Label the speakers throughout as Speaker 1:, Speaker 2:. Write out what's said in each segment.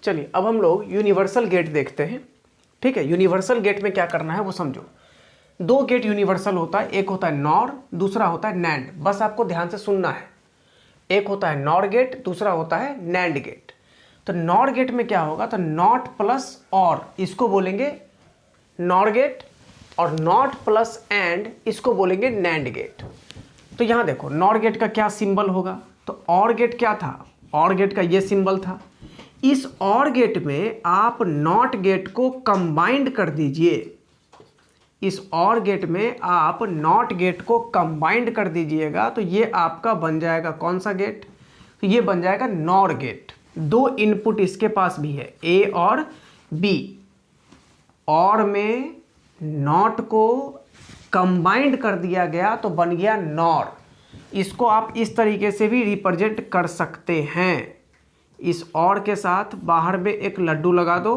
Speaker 1: चलिए अब हम लोग यूनिवर्सल गेट देखते हैं। ठीक है, यूनिवर्सल गेट में क्या करना है वो समझो। दो गेट यूनिवर्सल होता है, एक होता है नॉर, दूसरा होता है नैंड। बस आपको ध्यान से सुनना है। एक होता है नॉर गेट, दूसरा होता है नैंड गेट। तो नॉर गेट में क्या होगा, तो नॉट प्लस और इसको बोलेंगे नॉर गेट, और नॉट प्लस एंड इसको बोलेंगे नैंड गेट। तो यहाँ देखो नॉर गेट का क्या सिंबल होगा, तो और गेट क्या था, और गेट का ये सिंबल था। इस और गेट में आप नॉट गेट को कंबाइंड कर दीजिए। इस और गेट में आप नॉट गेट को कंबाइंड कर दीजिएगा तो ये आपका बन जाएगा कौन सा गेट, तो ये बन जाएगा नॉर गेट। दो इनपुट इसके पास भी है, ए और बी। और में नॉट को कंबाइंड कर दिया गया तो बन गया नॉर। इसको आप इस तरीके से भी रिप्रेजेंट कर सकते हैं। इस और के साथ बाहर में एक लड्डू लगा दो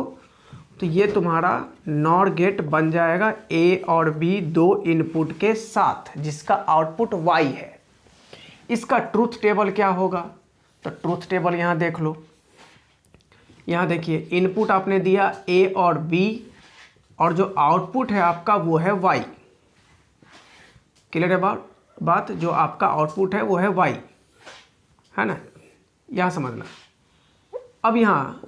Speaker 1: तो ये तुम्हारा नॉर गेट बन जाएगा, ए और बी दो इनपुट के साथ, जिसका आउटपुट वाई है। इसका ट्रूथ टेबल क्या होगा, तो ट्रूथ टेबल यहाँ देख लो। यहाँ देखिए इनपुट आपने दिया ए और बी, और जो आउटपुट है आपका वो है वाई। क्लियर है बात, जो आपका आउटपुट है वो है वाई, है ना, यहाँ समझना। अब यहाँ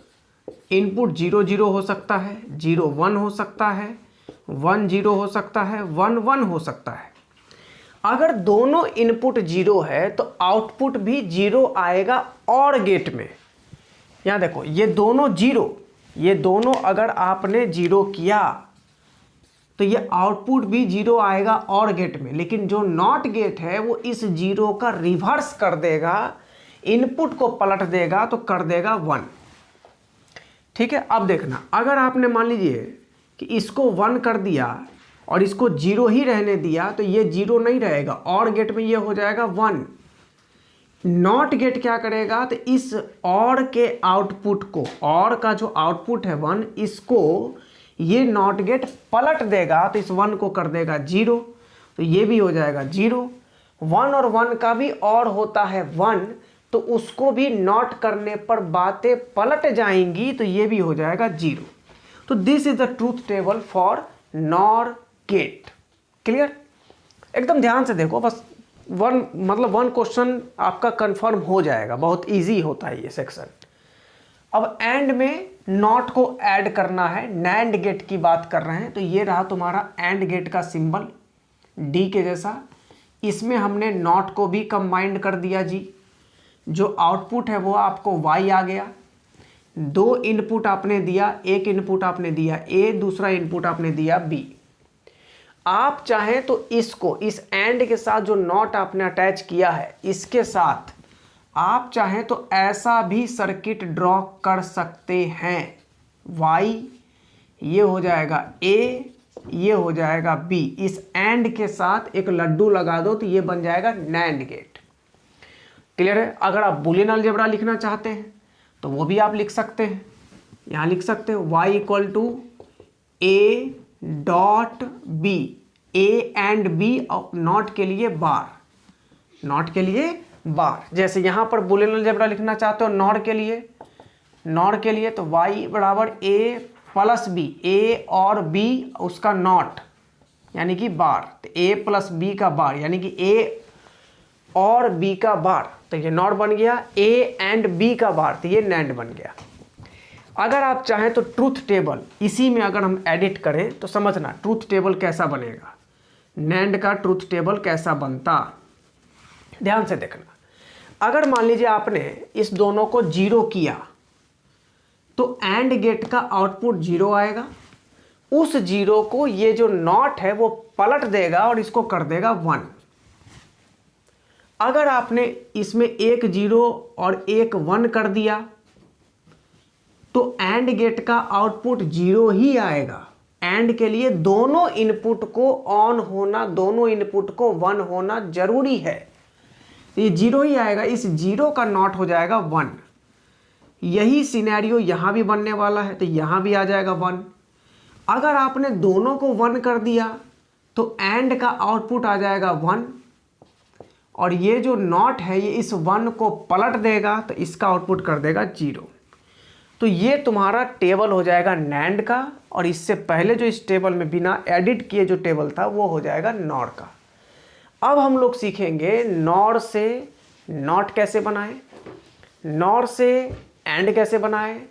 Speaker 1: इनपुट 0 0 हो सकता है, 0 1 हो सकता है, 1 0 हो सकता है, 1 1 हो सकता है। अगर दोनों इनपुट 0 है तो आउटपुट भी 0 आएगा और गेट में। यहाँ देखो ये दोनों 0, ये दोनों अगर आपने 0 किया तो ये आउटपुट भी 0 आएगा और गेट में। लेकिन जो नॉट गेट है वो इस 0 का रिवर्स कर देगा, इनपुट को पलट देगा तो कर देगा 1। ठीक है, अब देखना, अगर आपने मान लीजिए कि इसको 1 कर दिया और इसको 0 ही रहने दिया तो ये 0 नहीं रहेगा, और गेट में ये हो जाएगा 1। नॉट गेट क्या करेगा, तो इस और के आउटपुट को, और का जो आउटपुट है 1, इसको ये नॉट गेट पलट देगा तो इस 1 को कर देगा 0, तो ये भी हो जाएगा 0। 1 और 1 का भी और होता है 1, तो उसको भी नॉट करने पर बातें पलट जाएंगी तो ये भी हो जाएगा 0। तो this is the truth table for NOR gate. Clear, एकदम ध्यान से देखो, बस वन क्वेश्चन आपका कंफर्म हो जाएगा। बहुत इजी होता है ये सेक्शन। अब एंड में नॉट को ऐड करना है, नैंड गेट की बात कर रहे हैं, तो ये रहा तुम्हारा एंड गेट का सिंबल डी के जैसा। इसमें हमने नॉट को भी कंबाइंड कर दिया जी। जो आउटपुट है वो आपको y आ गया। दो इनपुट आपने दिया, एक इनपुट आपने दिया a, दूसरा इनपुट आपने दिया b। आप चाहें तो इसको, इस एंड के साथ जो नॉट आपने अटैच किया है इसके साथ आप चाहें तो ऐसा भी सर्किट ड्रॉ कर सकते हैं। y ये हो जाएगा a, ये हो जाएगा b। इस एंड के साथ एक लड्डू लगा दो तो ये बन जाएगा नैंड गेट। क्लियर है। अगर आप बूलियन अलजेब्रा लिखना चाहते हैं तो वो भी आप लिख सकते हैं। यहाँ लिख सकते हो y equal to a dot b, a and b, not के लिए बार, नॉट के लिए बार। जैसे यहाँ पर बूलियन अलजेब्रा लिखना चाहते हो नॉर के लिए तो y बराबर a प्लस b, a और b उसका नॉट यानी कि बार, तो a प्लस b का बार यानी कि a और b का बार, तो ये नॉट बन गया। a एंड b का बार, तो ये नैंड बन गया। अगर आप चाहें तो ट्रूथ टेबल इसी में अगर हम एडिट करें तो समझना ट्रूथ टेबल कैसा बनेगा, नैंड का ट्रूथ टेबल कैसा बनता, ध्यान से देखना। अगर मान लीजिए आपने इस दोनों को 0 किया तो एंड गेट का आउटपुट 0 आएगा। उस 0 को ये जो नॉट है वो पलट देगा और इसको कर देगा 1। अगर आपने इसमें एक 0 और एक 1 कर दिया तो एंड गेट का आउटपुट 0 ही आएगा। एंड के लिए दोनों इनपुट को ऑन होना, दोनों इनपुट को 1 होना जरूरी है, तो ये 0 ही आएगा। इस 0 का नॉट हो जाएगा 1। यही सिनेरियो यहाँ भी बनने वाला है, तो यहाँ भी आ जाएगा 1। अगर आपने दोनों को 1 कर दिया तो एंड का आउटपुट आ जाएगा 1, और ये जो नॉट है ये इस 1 को पलट देगा तो इसका आउटपुट कर देगा 0। तो ये तुम्हारा टेबल हो जाएगा नैंड का, और इससे पहले जो इस टेबल में बिना एडिट किए जो टेबल था वो हो जाएगा नॉर का। अब हम लोग सीखेंगे नॉर से नॉट कैसे बनाएं, नॉर से एंड कैसे बनाएं,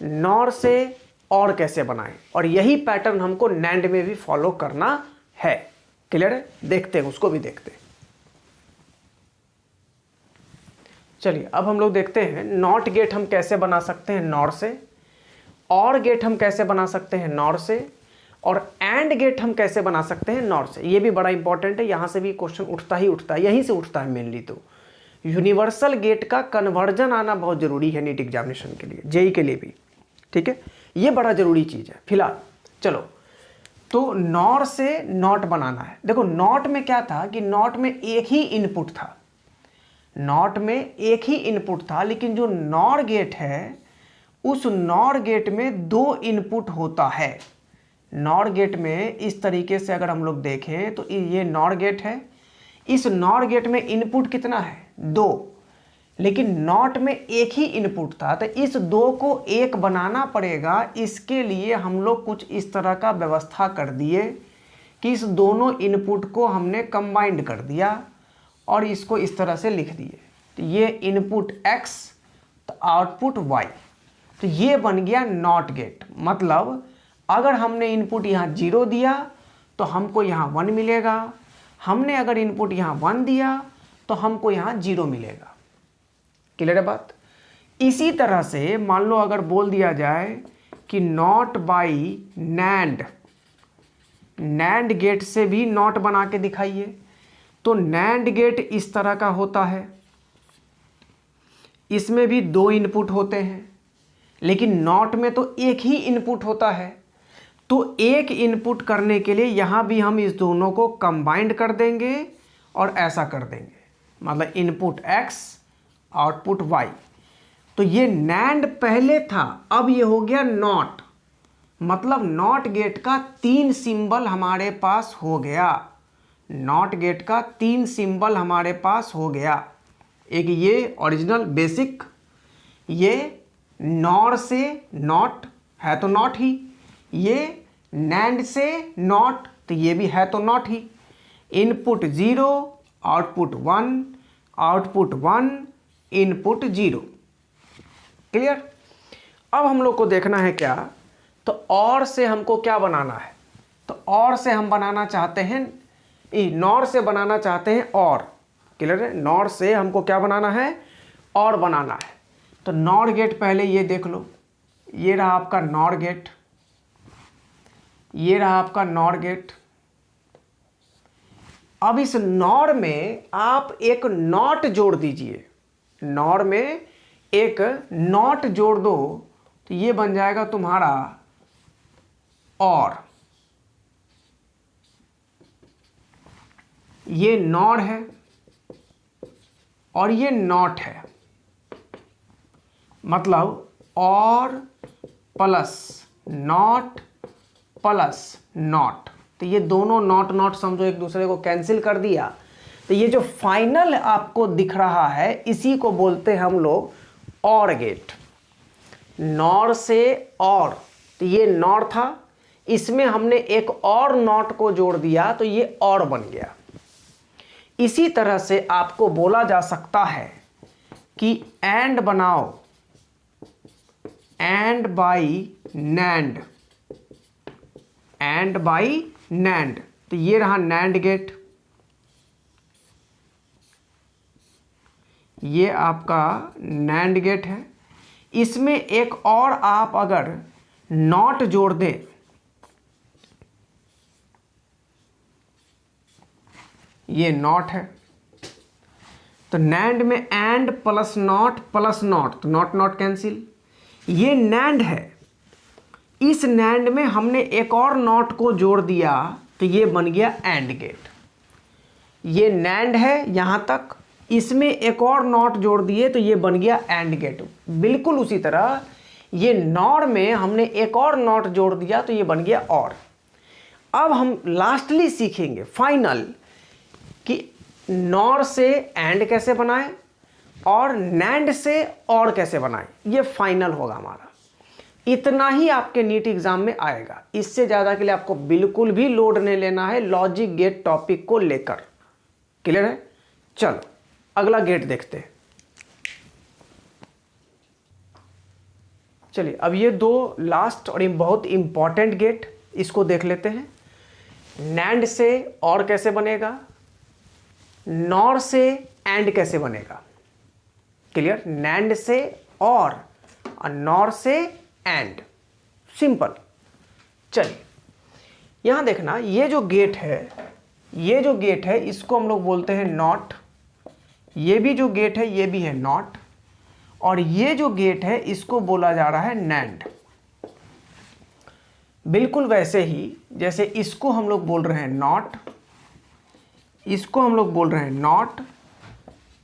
Speaker 1: नॉर से और कैसे बनाएं, और यही पैटर्न हमको नैंड में भी फॉलो करना है। क्लियर है? देखते हैं, उसको भी देखते हैं। चलिए अब हम लोग देखते हैं नॉट गेट हम कैसे बना सकते हैं नॉर से, और गेट हम कैसे बना सकते हैं नॉर से, और एंड गेट हम कैसे बना सकते हैं नॉर से। ये भी बड़ा इंपॉर्टेंट है, यहाँ से भी क्वेश्चन उठता ही उठता है, यहीं से उठता है मेनली। तो यूनिवर्सल गेट का कन्वर्जन आना बहुत ज़रूरी है नीट एग्जामिनेशन के लिए, जेई के लिए भी। ठीक है, ये बड़ा ज़रूरी चीज़ है। फिलहाल चलो, तो नॉर से नॉट बनाना है। देखो नॉट में क्या था कि नॉट में एक ही इनपुट था, नॉट में एक ही इनपुट था, लेकिन जो नॉर गेट है उस नॉर गेट में दो इनपुट होता है। नॉर गेट में इस तरीके से अगर हम लोग देखें तो ये नॉर गेट है, इस नॉर गेट में इनपुट कितना है? दो, लेकिन नॉट में एक ही इनपुट था, तो इस दो को एक बनाना पड़ेगा। इसके लिए हम लोग कुछ इस तरह का व्यवस्था कर दिए कि इस दोनों इनपुट को हमने कंबाइंड कर दिया और इसको इस तरह से लिख दिए। तो ये इनपुट x तो आउटपुट y, तो ये बन गया नॉट गेट। मतलब अगर हमने इनपुट यहाँ 0 दिया तो हमको यहाँ 1 मिलेगा, हमने अगर इनपुट यहाँ 1 दिया तो हमको यहाँ 0 मिलेगा। क्लियर है बात? इसी तरह से मान लो अगर बोल दिया जाए कि not by NAND, NAND gate से भी नॉट बना के दिखाइए, तो नैंड गेट इस तरह का होता है, इसमें भी दो इनपुट होते हैं, लेकिन नॉट में तो एक ही इनपुट होता है। तो एक इनपुट करने के लिए यहाँ भी हम इस दोनों को कंबाइंड कर देंगे और ऐसा कर देंगे, मतलब इनपुट x आउटपुट y। तो ये नैंड पहले था, अब ये हो गया नॉट, मतलब नॉट गेट का 3 सिंबल हमारे पास हो गया। नॉट गेट का 3 सिंबल हमारे पास हो गया। एक ये ओरिजिनल बेसिक, ये नॉर से नॉट है तो नॉट ही, ये नैंड से नॉट तो ये भी है तो not he. Input 0 output 1, output 1 input 0। Clear? अब हम लोग को देखना है क्या, तो और से हमको क्या बनाना है, तो और से हम बनाना चाहते हैं, नॉर से बनाना चाहते हैं और। क्लियर है? नॉर से हमको क्या बनाना है, और बनाना है। तो नॉर गेट पहले ये देख लो, ये रहा आपका नॉर गेट, ये रहा आपका नॉर गेट। अब इस नॉर में आप एक नॉट जोड़ दीजिए, नॉर में एक नॉट जोड़ दो तो ये बन जाएगा तुम्हारा और। ये नॉर है और ये नॉट है, मतलब और प्लस नॉट प्लस नॉट। तो ये दोनों नॉट नॉट समझो एक दूसरे को कैंसिल कर दिया, तो ये जो फाइनल आपको दिख रहा है इसी को बोलते हैं हम लोग और गेट। नॉर से और, तो ये नॉर था, इसमें हमने एक और नॉट को जोड़ दिया तो ये और बन गया। इसी तरह से आपको बोला जा सकता है कि एंड बनाओ, and by NAND, and by NAND. तो ये रहा नैंड गेट, ये आपका नैंड गेट है। इसमें एक और आप अगर नॉट जोड़ दें, ये नॉट है, तो नैंड में एंड प्लस नॉट, तो नॉट नॉट कैंसिल। ये नैंड है, इस नैंड में हमने एक और नॉट को जोड़ दिया तो ये बन गया एंड गेट। ये नैंड है यहाँ तक, इसमें एक और नॉट जोड़ दिए तो ये बन गया एंड गेट। बिल्कुल उसी तरह ये नॉर में हमने एक और नॉट जोड़ दिया तो ये बन गया और। अब हम लास्टली सीखेंगे फाइनल कि नॉर से एंड कैसे बनाएं और नैंड से और कैसे बनाएं, ये फाइनल होगा हमारा। इतना ही आपके नीट एग्जाम में आएगा, इससे ज़्यादा के लिए आपको बिल्कुल भी लोड नहीं लेना है लॉजिक गेट टॉपिक को लेकर। क्लियर है? चलो अगला गेट देखते हैं। चलिए अब ये दो लास्ट और बहुत इंपॉर्टेंट गेट, इसको देख लेते हैं। नैंड से और कैसे बनेगा, नॉर से एंड कैसे बनेगा। क्लियर? नैंड से और नॉर से एंड, सिंपल। चलिए यहां देखना, ये जो गेट है इसको हम लोग बोलते हैं नॉट। ये भी जो गेट है ये भी है नॉट, और ये जो गेट है इसको बोला जा रहा है नैंड। बिल्कुल वैसे ही जैसे इसको हम लोग बोल रहे हैं नॉट, इसको हम लोग बोल रहे हैं नॉट,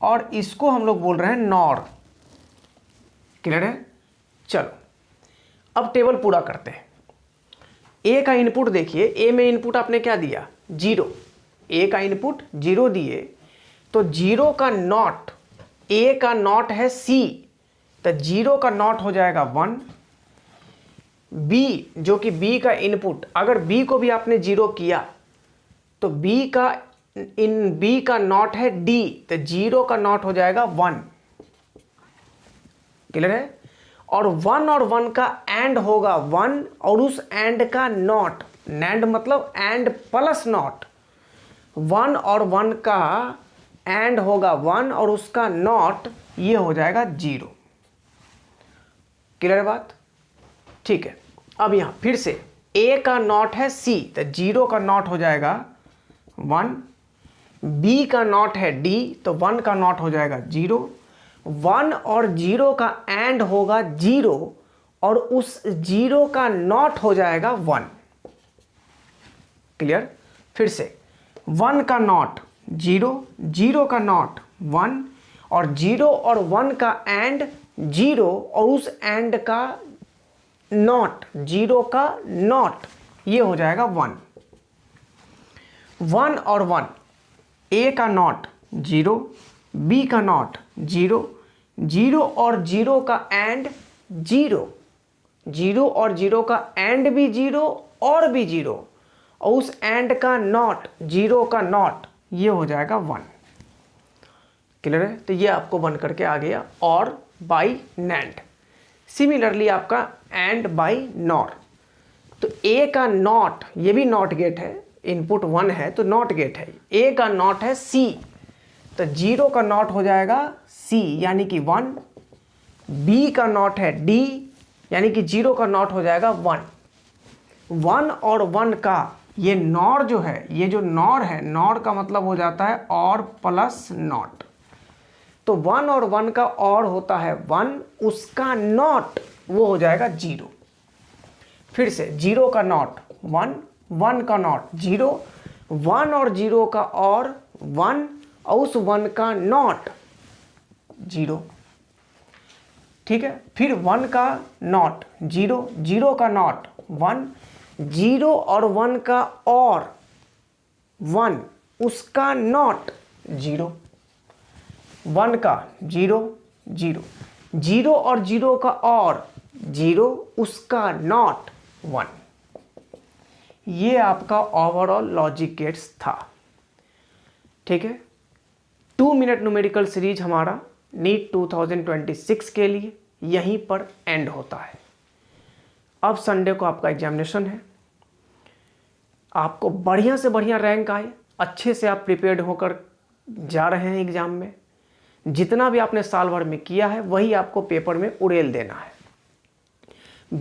Speaker 1: और इसको हम लोग बोल रहे हैं नॉर। क्लियर है? चलो अब टेबल पूरा करते हैं। ए का इनपुट देखिए, ए में इनपुट आपने क्या दिया, 0। ए का इनपुट 0 दिए, तो 0 का नॉट, ए का नॉट है सी, तो 0 का नॉट हो जाएगा 1। बी, जो कि बी का इनपुट, अगर बी को भी आपने 0 किया तो बी का नॉट है डी, तो 0 का नॉट हो जाएगा 1। क्लियर है? और 1 और 1 का एंड होगा 1, और उस एंड का नॉट, नैंड मतलब एंड प्लस नॉट, 1 और 1 का एंड होगा 1 और उसका नॉट ये हो जाएगा 0। क्लियर बात? ठीक है। अब यहां फिर से ए का नॉट है सी, तो 0 का नॉट हो जाएगा 1। बी का नॉट है डी, तो 1 का नॉट हो जाएगा 0। 1 और 0 का एंड होगा 0, और उस 0 का नॉट हो जाएगा 1। क्लियर? फिर से 1 का नॉट 0, 0 का नॉट 1, और 0 और 1 का एंड 0, और उस एंड का नॉट, 0 का नॉट ये हो जाएगा 1। 1 और 1, ए का नॉट 0, बी का नॉट 0, 0 और 0 का एंड 0, 0 और 0 का एंड भी 0 और भी 0, और उस एंड का नॉट, 0 का नॉट ये हो जाएगा 1। क्लियर है? तो ये आपको बन करके आ गया और बाई नैंड। सिमिलरली आपका एंड बाई नॉर, तो ए का नॉट, ये भी नॉट गेट है, इनपुट 1 है तो नॉट गेट है। ए का नॉट है सी, तो 0 का नॉट हो जाएगा सी यानी कि 1। बी का नॉट है डी, यानी कि 0 का नॉट हो जाएगा 1। 1 और 1 का ये नॉर जो है, ये जो नॉर है, नॉर का मतलब हो जाता है और प्लस नॉट, तो 1 और 1 का और होता है 1, उसका नॉट वो हो जाएगा 0। फिर से 0 का नॉट 1, 1 का नॉट 0, 1 और 0 का और 1, और उस 1 का नॉट 0। ठीक है? फिर 1 का नॉट 0, 0 का नॉट 1, 0 और 1 का और 1, उसका नॉट 0। 1 का 0, 0, 0 और 0 का और 0, उसका नॉट 1। ये आपका ओवरऑल लॉजिक गेट्स था। ठीक है? 2 मिनट न्यूमेरिकल सीरीज हमारा नीट 2026 के लिए यहीं पर एंड होता है। अब संडे को आपका एग्जामिनेशन है, आपको बढ़िया से बढ़िया रैंक आए, अच्छे से आप प्रिपेयर्ड होकर जा रहे हैं एग्जाम में, जितना भी आपने साल भर में किया है वही आपको पेपर में उड़ेल देना है।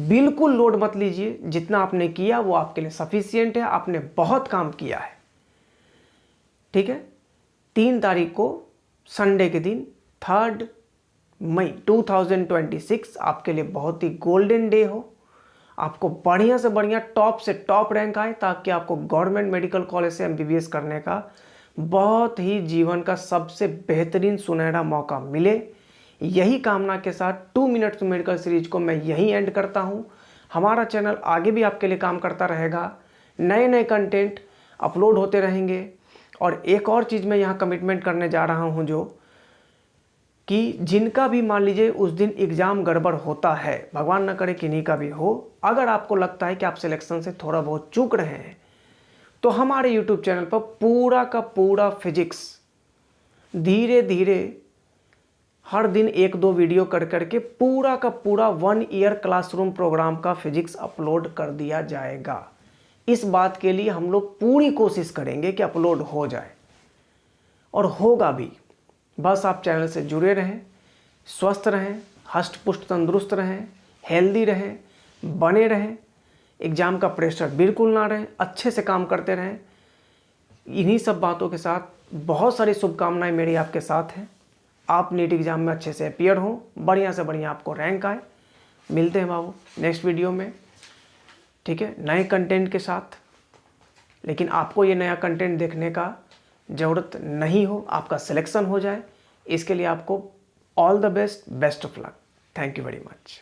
Speaker 1: बिल्कुल लोड मत लीजिए, जितना आपने किया वो आपके लिए सफिशिएंट है, आपने बहुत काम किया है। ठीक है? 3 तारीख को संडे के दिन 3 मई 2026 आपके लिए बहुत ही गोल्डन डे हो, आपको बढ़िया से बढ़िया टॉप से टॉप रैंक आए, ताकि आपको गवर्नमेंट मेडिकल कॉलेज से एमबीबीएस करने का बहुत ही जीवन का सबसे बेहतरीन सुनहरा मौका मिले। यही कामना के साथ 2 मिनट न्यूमेरिकल सीरीज को मैं यहीं एंड करता हूं। हमारा चैनल आगे भी आपके लिए काम करता रहेगा, नए नए कंटेंट अपलोड होते रहेंगे। और एक और चीज़ मैं यहाँ कमिटमेंट करने जा रहा हूँ, जो कि जिनका भी मान लीजिए उस दिन एग्ज़ाम गड़बड़ होता है, भगवान ना करे किन्हीं का भी हो, अगर आपको लगता है कि आप सिलेक्शन से थोड़ा बहुत चूक रहे हैं तो हमारे यूट्यूब चैनल पर पूरा का पूरा फिजिक्स धीरे धीरे हर दिन 1-2 वीडियो कर करके पूरा का पूरा 1 ईयर क्लासरूम प्रोग्राम का फिजिक्स अपलोड कर दिया जाएगा। इस बात के लिए हम लोग पूरी कोशिश करेंगे कि अपलोड हो जाए और होगा भी। बस आप चैनल से जुड़े रहें, स्वस्थ रहें, हष्ट पुष्ट तंदुरुस्त रहें, हेल्दी रहें, बने रहें, एग्ज़ाम का प्रेशर बिल्कुल ना रहे, अच्छे से काम करते रहें। इन्हीं सब बातों के साथ बहुत सारी शुभकामनाएं मेरी आपके साथ हैं। आप नीट एग्ज़ाम में अच्छे से अपीयर हों, बढ़िया से बढ़िया आपको रैंक आए। मिलते हैं बाबू नेक्स्ट वीडियो में, ठीक है, नए कंटेंट के साथ। लेकिन आपको ये नया कंटेंट देखने का ज़रूरत नहीं हो, आपका सिलेक्शन हो जाए, इसके लिए आपको all the best, best of luck. Thank you very much.